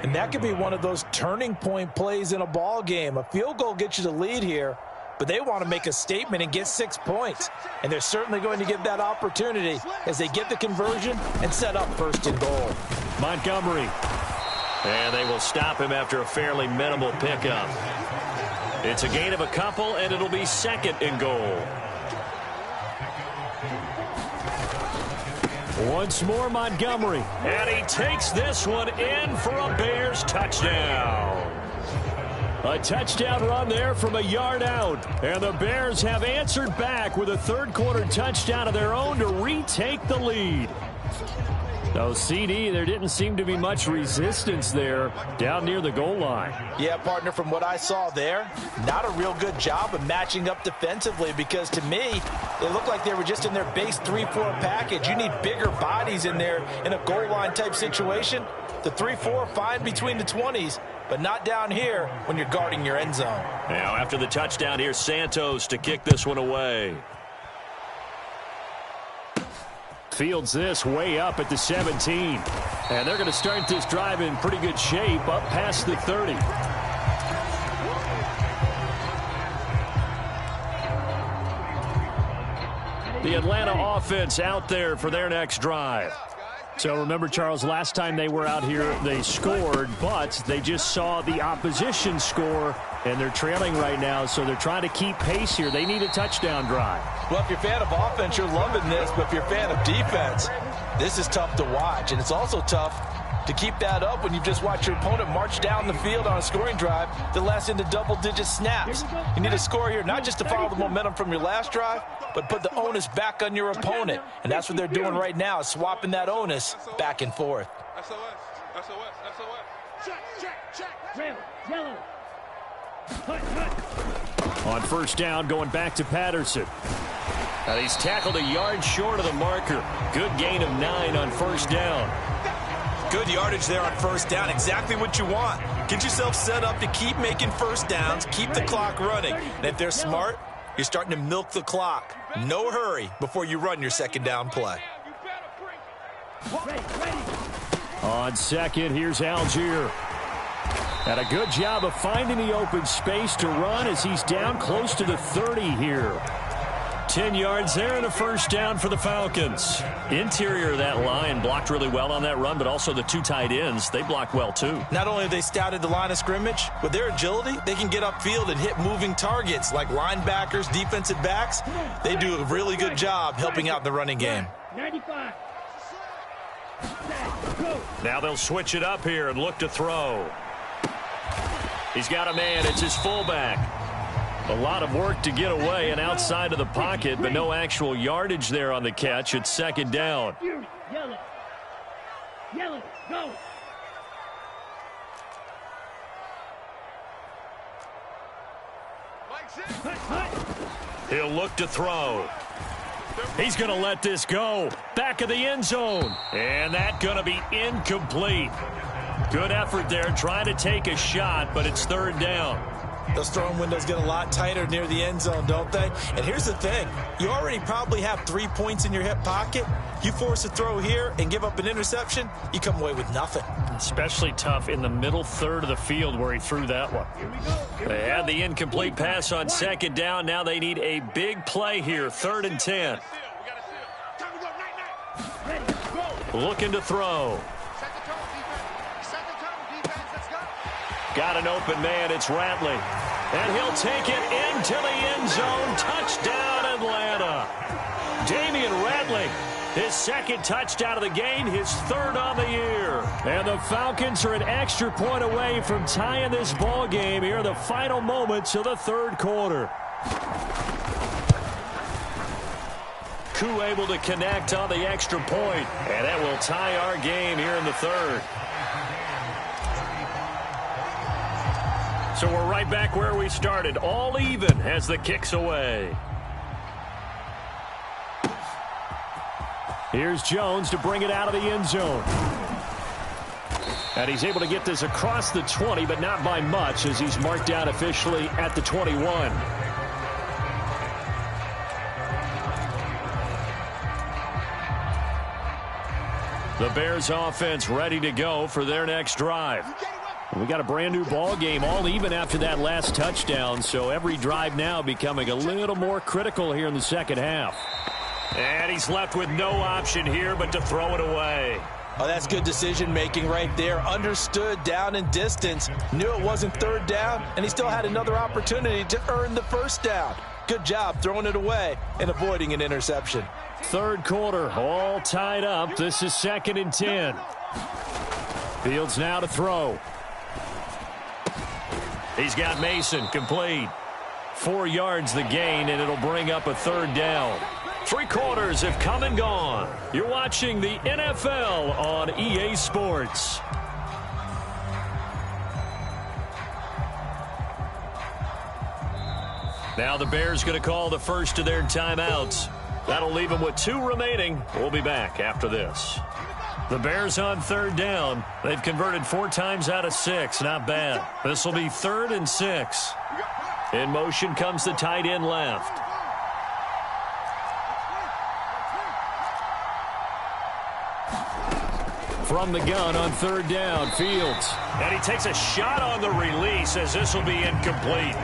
And that could be one of those turning point plays in a ball game. A field goal gets you the lead here, but they want to make a statement and get 6 points. And they're certainly going to get that opportunity as they get the conversion and set up 1st and goal. Montgomery. And they will stop him after a fairly minimal pickup. It's a gain of a couple, and it'll be 2nd and goal. Once more, Montgomery. And he takes this one in for a Bears touchdown. A touchdown run there from a yard out. And the Bears have answered back with a third-quarter touchdown of their own to retake the lead. So, CD, there didn't seem to be much resistance there down near the goal line. Yeah, partner, from what I saw there, not a real good job of matching up defensively because, to me, they looked like they were just in their base 3-4 package. You need bigger bodies in there in a goal line type situation. The 3-4 fine between the 20s, but not down here when you're guarding your end zone. Now, after the touchdown, here's Santos to kick this one away. Fields this way up at the 17. And they're going to start this drive in pretty good shape up past the 30. The Atlanta offense out there for their next drive. So remember, Charles, last time they were out here, they scored, but they just saw the opposition score, and they're trailing right now, so they're trying to keep pace here. They need a touchdown drive. Well, if you're a fan of offense, you're loving this, but if you're a fan of defense, this is tough to watch, and it's also tough to keep that up when you've just watched your opponent march down the field on a scoring drive that lasts into double-digit snaps. You need a score here, not just to follow the momentum from your last drive, but put the onus back on your opponent. And that's what they're doing right now, swapping that onus back and forth. On 1st down, going back to Patterson. And he's tackled a yard short of the marker. Good gain of 9 on 1st down. Good yardage there on 1st down. Exactly what you want. Get yourself set up to keep making 1st downs, keep the clock running. And if they're smart, you're starting to milk the clock. No hurry before you run your 2nd down play. On 2nd, here's Algier. And a good job of finding the open space to run as he's down close to the 30 here. 10 yards there and a 1st down for the Falcons. Interior of that line blocked really well on that run, but also the 2 tight ends, they blocked well too. Not only have they scouted the line of scrimmage, with their agility, they can get upfield and hit moving targets like linebackers, defensive backs. They do a really good job helping out the running game. 95. Now they'll switch it up here and look to throw. He's got a man. It's his fullback. A lot of work to get away and outside of the pocket, but no actual yardage there on the catch. It's 2nd down. Yellow. Yellow. Go. He'll look to throw. He's going to let this go. Back of the end zone. And that's going to be incomplete. Good effort there, trying to take a shot, but it's 3rd down. Those throwing windows get a lot tighter near the end zone, don't they? And here's the thing. You already probably have 3 points in your hip pocket. You force a throw here and give up an interception, you come away with nothing. Especially tough in the middle third of the field where he threw that one. They had the incomplete pass on 2nd down. Now they need a big play here, 3rd and 10. Looking to throw. Got an open man. It's Ratley. And he'll take it into the end zone. Touchdown, Atlanta. Damian Ratley His second touchdown of the game, his third on the year. And the Falcons are an extra point away from tying this ball game here in the final moments of the third quarter. Koo able to connect on the extra point, and that will tie our game here in the third. So we're right back where we started, all even as the kick's away. Here's Jones to bring it out of the end zone. And he's able to get this across the 20, but not by much, as he's marked down officially at the 21. The Bears offense ready to go for their next drive. We got a brand new ball game, all even after that last touchdown, so every drive now becoming a little more critical here in the second half. And he's left with no option here but to throw it away. Oh, that's good decision-making right there. Understood down and distance. Knew it wasn't third down, and he still had another opportunity to earn the first down. Good job throwing it away and avoiding an interception. Third quarter, all tied up. This is 2nd and 10. Fields now to throw. He's got Mason complete. 4 yards the gain, and it'll bring up a third down. 3 quarters have come and gone. You're watching the NFL on EA Sports. Now the Bears going to call the first of their timeouts. That'll leave them with 2 remaining. We'll be back after this. The Bears on third down. They've converted 4 times out of 6. Not bad. This will be 3rd and 6. In motion comes the tight end left. From the gun on third down, Fields. And he takes a shot on the release as this will be incomplete.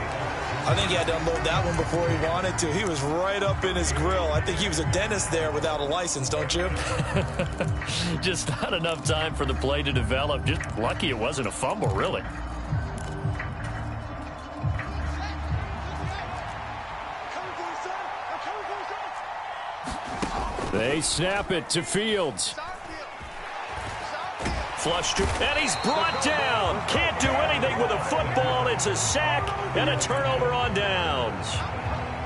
I think he had to unload that one before he wanted to. He was right up in his grill. I think he was a dentist there without a license, don't you? Just not enough time for the play to develop. Just lucky it wasn't a fumble, really. They snap it to Fields. Flush to, and he's brought down. Can't do anything with a football. It's a sack and a turnover on downs.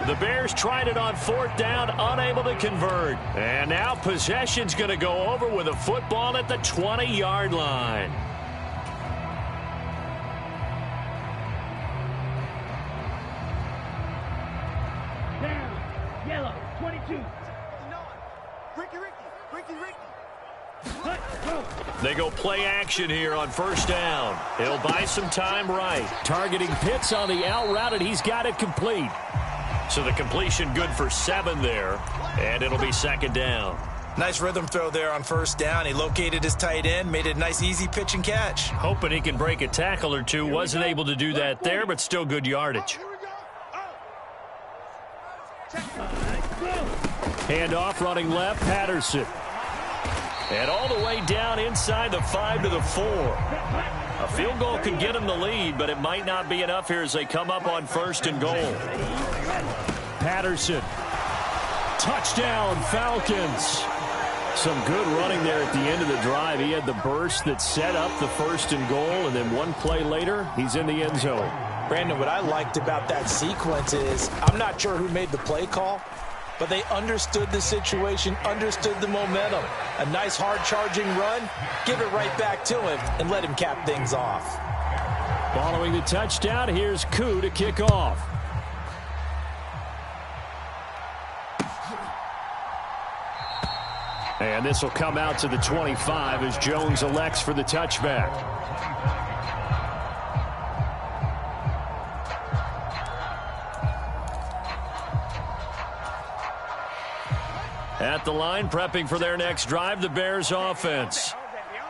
The Bears tried it on 4th down, unable to convert. And now possession's going to go over with a football at the 20-yard line. Down. Yellow. 22. Ricky. They go play action here on 1st down. He'll buy some time right. Targeting Pitts on the out route, and he's got it complete. So the completion good for 7 there, and it'll be 2nd down. Nice rhythm throw there on 1st down. He located his tight end, made it a nice easy pitch and catch. Hoping he can break a tackle or two. Wasn't able to do that there, but still good yardage. Handoff running left, Patterson. And all the way down inside the 5 to the 4. A field goal could get him the lead, but it might not be enough here as they come up on 1st and goal. Patterson. Touchdown, Falcons. Some good running there at the end of the drive. He had the burst that set up the 1st and goal, and then one play later, he's in the end zone. Brandon, what I liked about that sequence is I'm not sure who made the play call, but they understood the situation, understood the momentum. A nice hard-charging run, give it right back to him, and let him cap things off. Following the touchdown, here's Koo to kick off. And this will come out to the 25 as Jones elects for the touchback. At the line, prepping for their next drive, the Bears offense.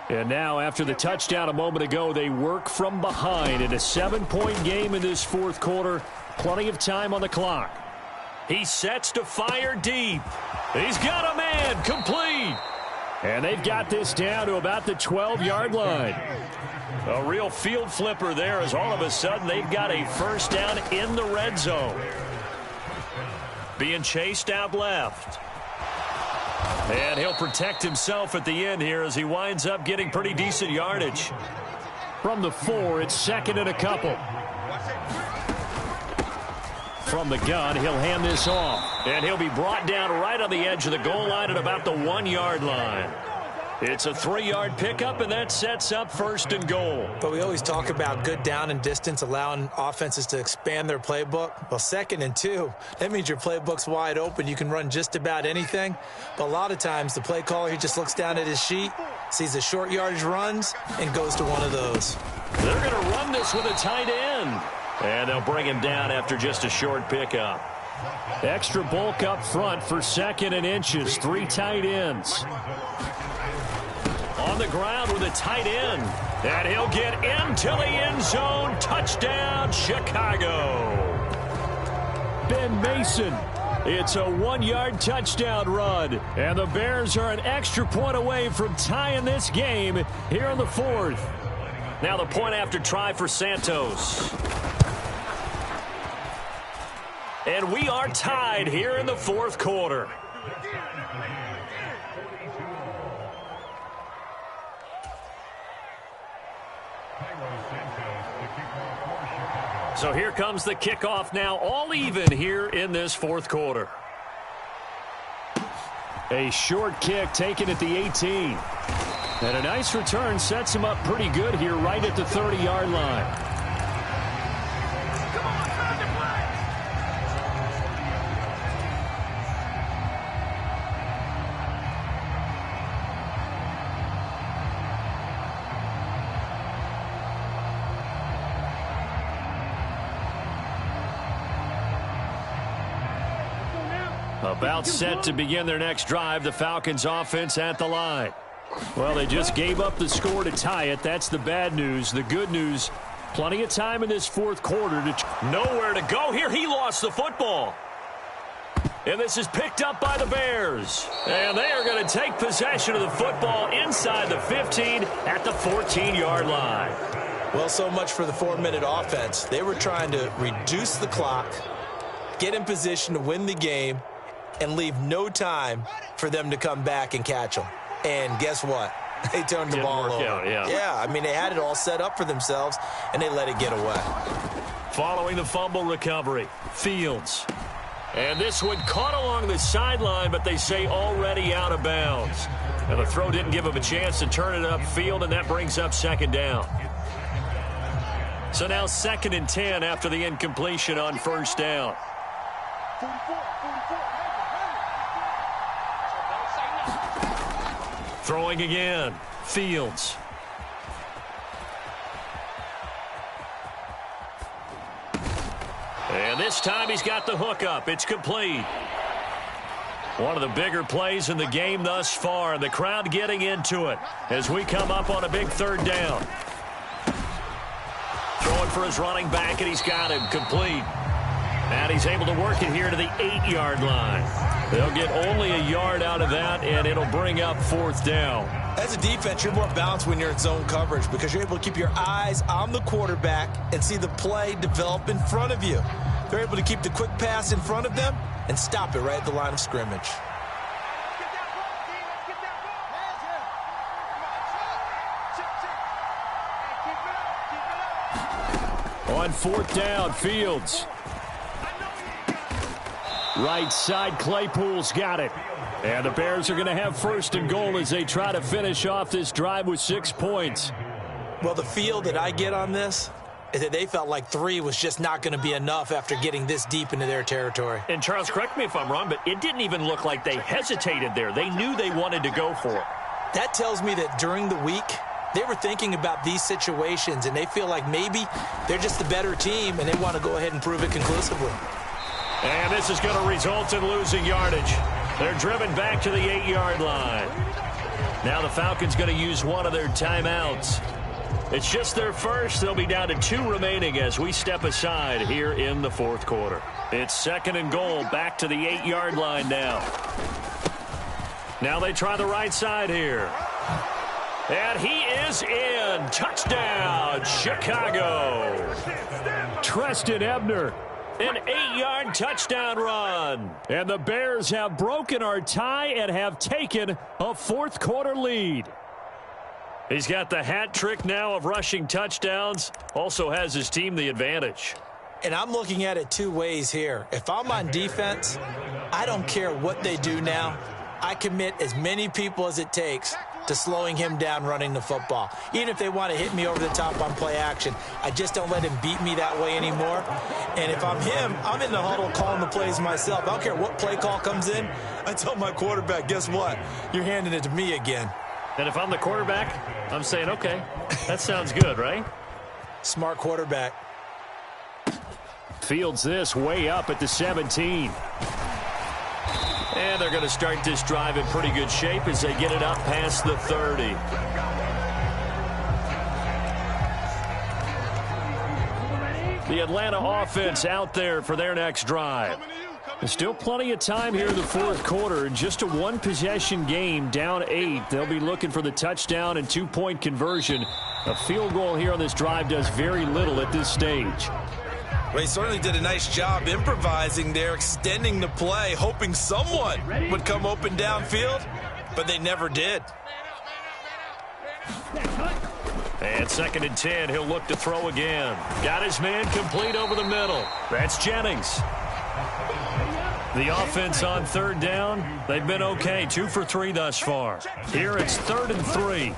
And now, after the touchdown a moment ago, they work from behind in a 7-point game in this 4th quarter. Plenty of time on the clock. He sets to fire deep. He's got a man, complete. And they've got this down to about the 12-yard line. A real field flipper there as all of a sudden they've got a 1st down in the red zone. Being chased out left. And he'll protect himself at the end here as he winds up getting pretty decent yardage. From the 4, it's second and a couple. From the gun, he'll hand this off. And he'll be brought down right on the edge of the goal line at about the 1-yard line. It's a 3-yard pickup, and that sets up first and goal. But we always talk about good down and distance, allowing offenses to expand their playbook. Well, 2nd and 2, that means your playbook's wide open. You can run just about anything. But a lot of times, the play caller, he just looks down at his sheet, sees the short yardage runs, and goes to one of those. They're going to run this with a tight end. And they'll bring him down after just a short pickup. Extra bulk up front for 2nd and inches. 3 tight ends. On the ground with a tight end. And he'll get into the end zone. Touchdown, Chicago. Ben Mason. It's a 1-yard touchdown run. And the Bears are an extra point away from tying this game here in the 4th. Now the point after try for Santos. And we are tied here in the 4th quarter. So here comes the kickoff now, all even here in this 4th quarter. A short kick taken at the 18. And a nice return sets him up pretty good here right at the 30-yard line. About set to begin their next drive, the Falcons offense at the line. Well, they just gave up the score to tie it. That's the bad news. The good news, plenty of time in this 4th quarter. Nowhere to go here. He lost the football. And this is picked up by the Bears. And they are going to take possession of the football inside the 15 at the 14-yard line. Well, so much for the 4-minute offense. They were trying to reduce the clock, get in position to win the game, and leave no time for them to come back and catch them. And guess what? They turned the ball over. Yeah, I mean, they had it all set up for themselves, and they let it get away. Following the fumble recovery, Fields. And this one caught along the sideline, but they say already out of bounds. And the throw didn't give him a chance to turn it upfield, and that brings up 2nd down. So now 2nd and 10 after the incompletion on 1st down. Throwing again, Fields. And this time he's got the hook up. It's complete. One of the bigger plays in the game thus far, and the crowd getting into it as we come up on a big 3rd down. Throwing for his running back, and he's got him complete. And he's able to work it here to the 8-yard line. They'll get only a yard out of that, and it'll bring up 4th down. As a defense, you're more balanced when you're in zone coverage because you're able to keep your eyes on the quarterback and see the play develop in front of you. They're able to keep the quick pass in front of them and stop it right at the line of scrimmage. On 4th down, Fields. Right side, Claypool's got it. And the Bears are going to have 1st and goal as they try to finish off this drive with 6 points. Well, the feel that I get on this is that they felt like 3 was just not going to be enough after getting this deep into their territory. And, Charles, correct me if I'm wrong, but it didn't even look like they hesitated there. They knew they wanted to go for it. That tells me that during the week, they were thinking about these situations, and they feel like maybe they're just the better team, and they want to go ahead and prove it conclusively. And this is going to result in losing yardage. They're driven back to the 8-yard line. Now the Falcons going to use one of their timeouts. It's just their first. They'll be down to 2 remaining as we step aside here in the 4th quarter. It's 2nd and goal, back to the 8-yard line now. Now they try the right side here. And he is in. Touchdown, Chicago. Treston Ebner An 8-yard touchdown run. And the Bears have broken our tie and have taken a fourth-quarter lead. He's got the hat trick now of rushing touchdowns. Also has his team the advantage. And I'm looking at it two ways here. If I'm on defense, I don't care what they do now. I commit as many people as it takes to slowing him down running the football. Even if they want to hit me over the top on play action, I just don't let him beat me that way anymore. And if I'm him, I'm in the huddle calling the plays myself. I don't care what play call comes in. I tell my quarterback, guess what? You're handing it to me again. And if I'm the quarterback, I'm saying, okay, that sounds good, right? Smart quarterback. Fields this way up at the 17. And they're going to start this drive in pretty good shape as they get it up past the 30. The Atlanta offense out there for their next drive. There's still plenty of time here in the fourth quarter. Just a one-possession game, down 8. They'll be looking for the touchdown and two-point conversion. A field goal here on this drive does very little at this stage. Well, he certainly did a nice job improvising there, extending the play, hoping someone would come open downfield, but they never did. And 2nd and 10, he'll look to throw again. Got his man complete over the middle. That's Jennings. The offense on 3rd down, they've been okay. 2 for 3 thus far. Here it's 3rd and 3.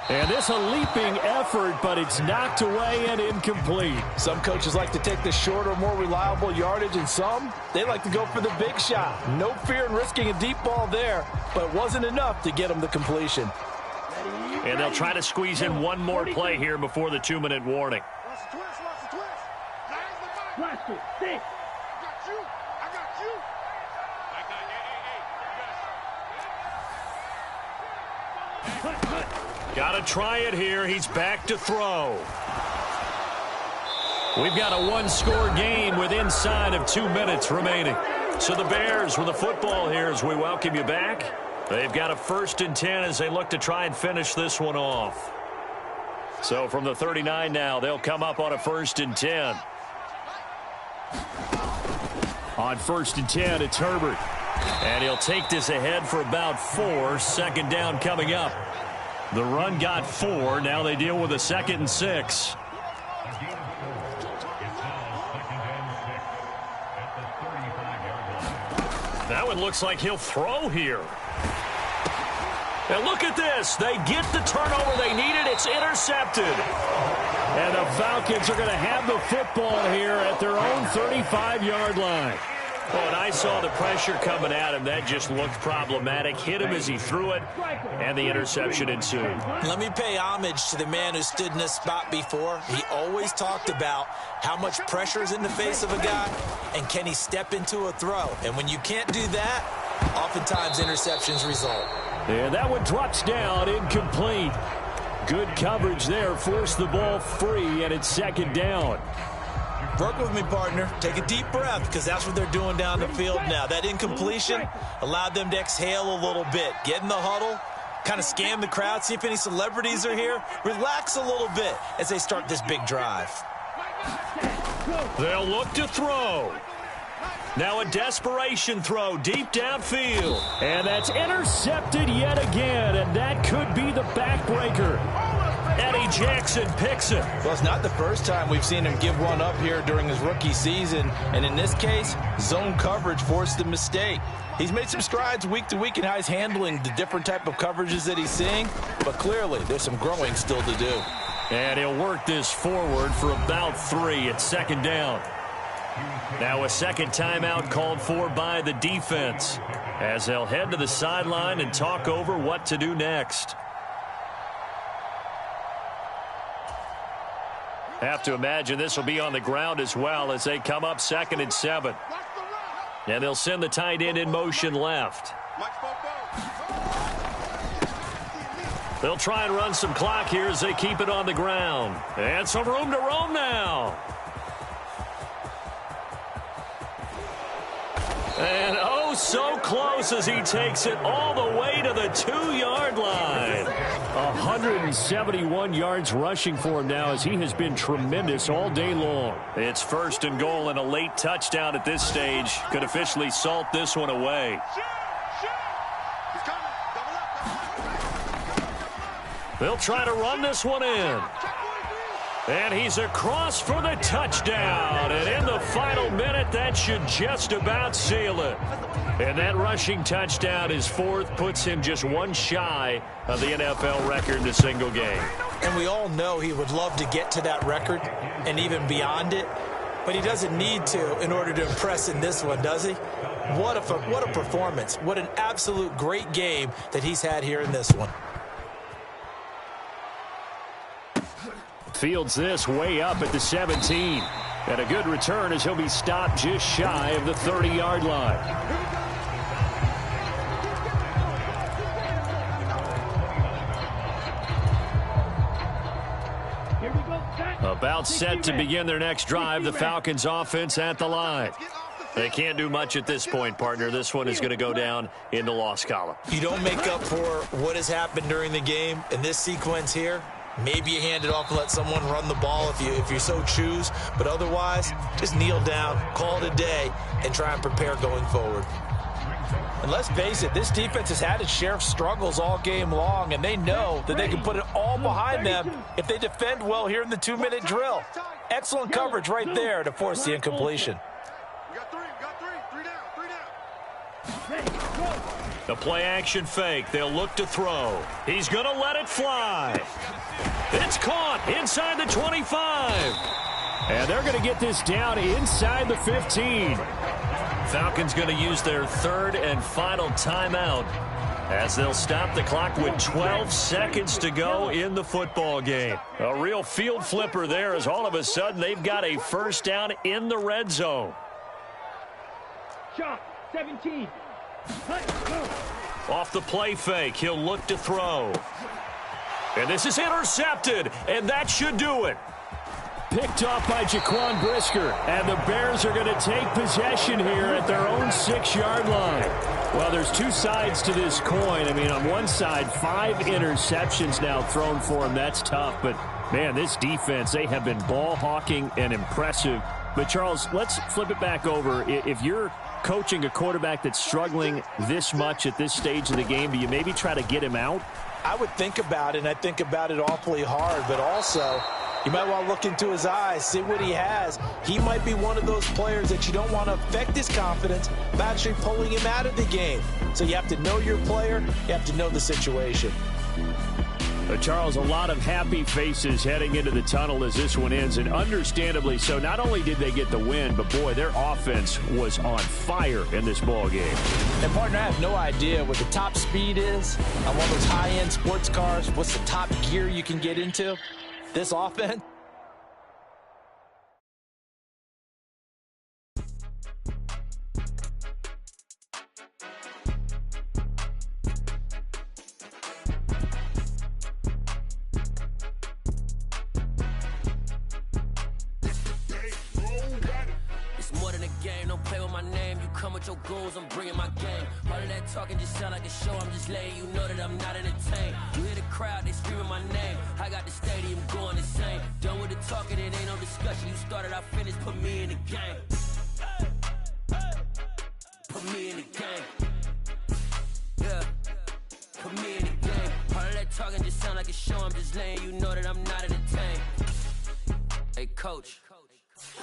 And this a leaping effort, but it's knocked away and incomplete. Some coaches like to take the shorter, more reliable yardage, and some, they like to go for the big shot. No fear in risking a deep ball there, but it wasn't enough to get them the completion. And they'll try to squeeze in one more play here before the 2-minute warning. Watch it. Stick. Got to try it here. He's back to throw. We've got a one-score game with inside of 2 minutes remaining. So the Bears with the football here as we welcome you back. They've got a 1st and 10 as they look to try and finish this one off. So from the 39 now, they'll come up on a 1st and 10. On 1st and 10, it's Herbert. And he'll take this ahead for about 4. 2nd down coming up. The run got 4. Now they deal with a 2nd and 6. That one looks like he'll throw here. And look at this. They get the turnover they needed. It's intercepted. And the Falcons are going to have the football here at their own 35-yard line. Oh, and I saw the pressure coming at him. That just looked problematic. Hit him as he threw it, and the interception ensued. Let me pay homage to the man who stood in this spot before. He always talked about how much pressure is in the face of a guy, and can he step into a throw. And when you can't do that, oftentimes interceptions result. And that one drops down, incomplete. Good coverage there, forced the ball free, and it's 2nd down. Work with me, partner. Take a deep breath, because that's what they're doing down the field now. That incompletion allowed them to exhale a little bit. Get in the huddle, kind of scan the crowd, see if any celebrities are here. Relax a little bit as they start this big drive. They'll look to throw. Now a desperation throw deep downfield. And that's intercepted yet again, and that could be the backbreaker. Eddie Jackson picks it. Well, it's not the first time we've seen him give one up here during his rookie season. And in this case, zone coverage forced the mistake. He's made some strides week to week in how he's handling the different type of coverages that he's seeing. But clearly, there's some growing still to do. And he'll work this forward for about 3 at 2nd down. Now a 2nd timeout called for by the defense as they'll head to the sideline and talk over what to do next. Have to imagine this will be on the ground as well as they come up 2nd and 7. And they'll send the tight end in motion left. They'll try and run some clock here as they keep it on the ground. And some room to roam now. And oh, so close as he takes it all the way to the 2-yard line. 171 yards rushing for him now as he has been tremendous all day long. It's 1st and goal and a late touchdown at this stage could officially salt this one away. They'll try to run this one in. And he's across for the touchdown. And in the final minute, that should just about seal it. And that rushing touchdown, his 4th, puts him just one shy of the NFL record in a single game. And we all know he would love to get to that record and even beyond it. But he doesn't need to in order to impress in this one, does he? What a performance. What an absolute great game that he's had here in this one. Fields this way up at the 17. And a good return as he'll be stopped just shy of the 30-yard line. About set to begin their next drive, the Falcons offense at the line. They can't do much at this point, partner. This one is going to go down in the loss column. You don't make up for what has happened during the game in this sequence here. Maybe you hand it off and let someone run the ball if you so choose. But otherwise, just kneel down, call it a day, and try and prepare going forward. And let's face it, this defense has had its share of struggles all game long, and they know that they can put it all behind them if they defend well here in the 2-minute drill. Excellent coverage right there to force the incompletion. The play-action fake. They'll look to throw. He's going to let it fly. It's caught inside the 25. And they're going to get this down inside the 15. Falcons going to use their 3rd and final timeout as they'll stop the clock with 12 seconds to go in the football game. A real field flipper there as all of a sudden they've got a 1st down in the red zone. Shot, 17. Off the play fake, he'll look to throw. And this is intercepted, and that should do it. Picked off by Jaquan Brisker, and the Bears are going to take possession here at their own 6-yard line. Well, there's two sides to this coin. I mean, on one side, 5 interceptions now thrown for him. That's tough, but, man, this defense, they have been ball hawking and impressive. But, Charles, let's flip it back over. If you're coaching a quarterback that's struggling this much at this stage of the game, do you maybe try to get him out? I would think about it, and I think about it awfully hard, but also you might want to look into his eyes, see what he has. He might be one of those players that you don't want to affect his confidence by actually pulling him out of the game. So you have to know your player, you have to know the situation. Charles, a lot of happy faces heading into the tunnel as this one ends, and understandably so. Not only did they get the win, but, boy, their offense was on fire in this ball game. And, partner, I have no idea what the top speed is on one of those high-end sports cars. What's the top gear you can get into? This offense? Your goals, I'm bringing my game. All of that talking just sound like a show. I'm just letting you know that I'm not entertained. You hear the crowd, they screaming my name. I got the stadium going insane. Done with the talking, it ain't no discussion. You started, I finished, put me in the game. Put me in the game. Yeah. Put me in the game. All of that talking just sound like a show. I'm just letting you know that I'm not entertained. Hey, coach.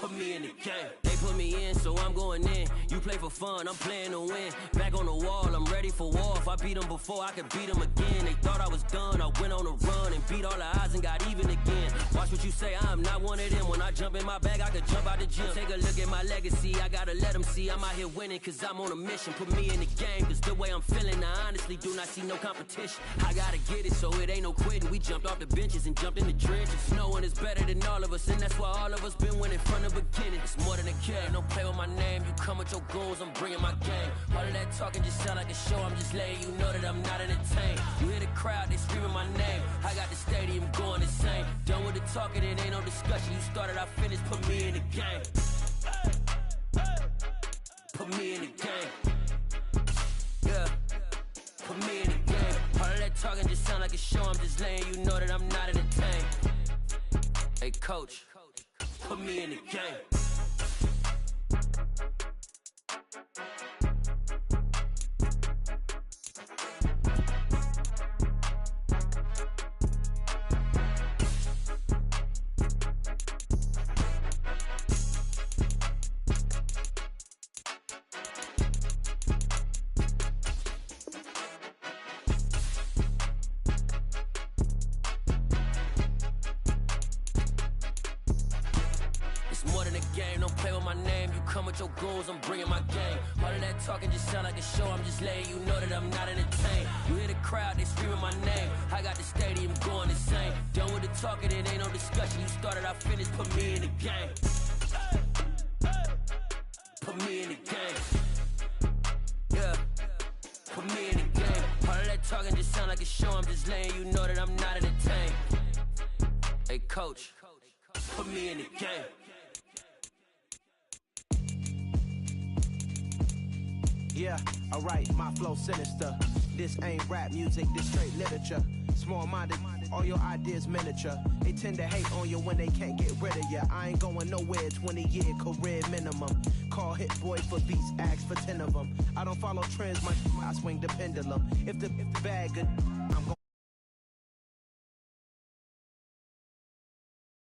Put me in the game. They put me in, so I'm going in. You play for fun, I'm playing to win. Back on the wall, I'm ready for war. If I beat them before, I could beat them again. They thought I was done, I went on a run and beat all the odds and got even again. Watch what you say, I'm not one of them. When I jump in my bag, I could jump out the gym. Take a look at my legacy, I gotta let them see I'm out here winning, cause I'm on a mission. Put me in the game, cause the way I'm feeling, I honestly do not see no competition. I gotta get it, so it ain't no quitting. We jumped off the benches and jumped in the trenches. No one is better than all of us, and that's why all of us been winning from the beginning. It's more than a game, don't play with my name. You come with your goals, I'm bringing my game. All of that talking just sound like a show. I'm just letting you know that I'm not entertained. You hear the crowd, they screaming my name. I got the stadium going insane. Done with the talking, it ain't no discussion. You started, I finished, put me in the game. Put me in the game. talking just sound like a show. I'm just letting you know that I'm not entertained. Hey, coach, put me in the game. Your goons, I'm bringing my game. All of that talking just sound like a show. I'm just letting you know that I'm not entertained. You hear the crowd, they screaming my name. I got the stadium going insane. Done with the talking, it ain't no discussion. You started, I finished, put me in the game. Put me in the game. Yeah, put me in the game. All of that talking just sound like a show. I'm just letting you know that I'm not entertained. Hey, coach, put me in the game. Yeah, alright, my flow sinister. This ain't rap music, this straight literature. Small-minded, all your ideas miniature. They tend to hate on you when they can't get rid of you. I ain't going nowhere, 20-year career minimum. Call Hit Boy for beats, ask for 10 of them. I don't follow trends, I swing the pendulum. If the bag good, I'm